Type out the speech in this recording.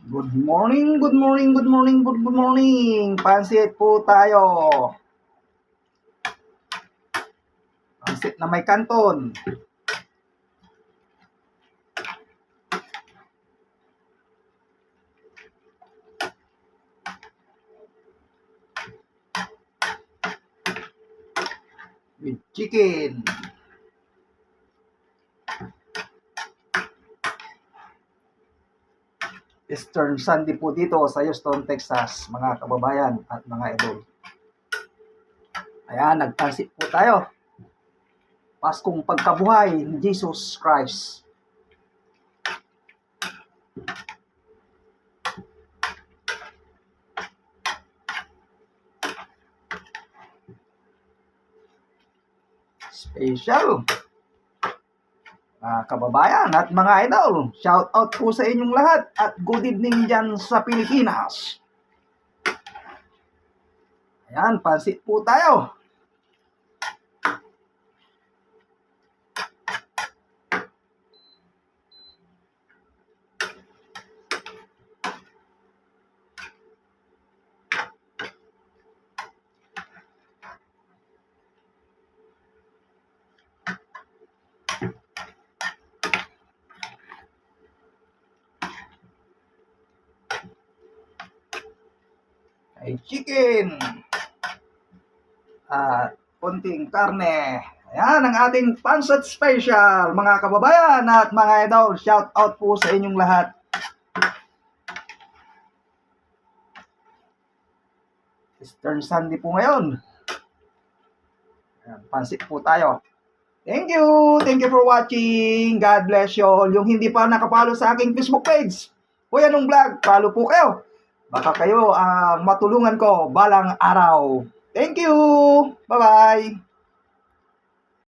Good morning, good morning, good morning, good morning. Pansit po tayo. Pansit na may kanton. With chicken. Eastern Sunday po dito sa Houston, Texas, mga kababayan at mga idol. Ayan, nagpansit po tayo. Paskong pagkabuhay ni Jesus Christ. Special. Kababayan at mga idol, shout out po sa inyong lahat at good evening dyan sa Pilipinas. Ayan, pansit po tayo. Ay chicken at konting karne. Ayan ang ating pancit special, mga kababayan at mga idol. Shout out po sa inyong lahat. Eastern Sunday po ngayon. Ayan, pancit po tayo. Thank you for watching. God bless you all. Yung hindi pa nakapalo sa aking Facebook page, Kuya Nung Vlog, follow po kayo. Baka kayo matulungan ko balang araw. Thank you. Bye-bye.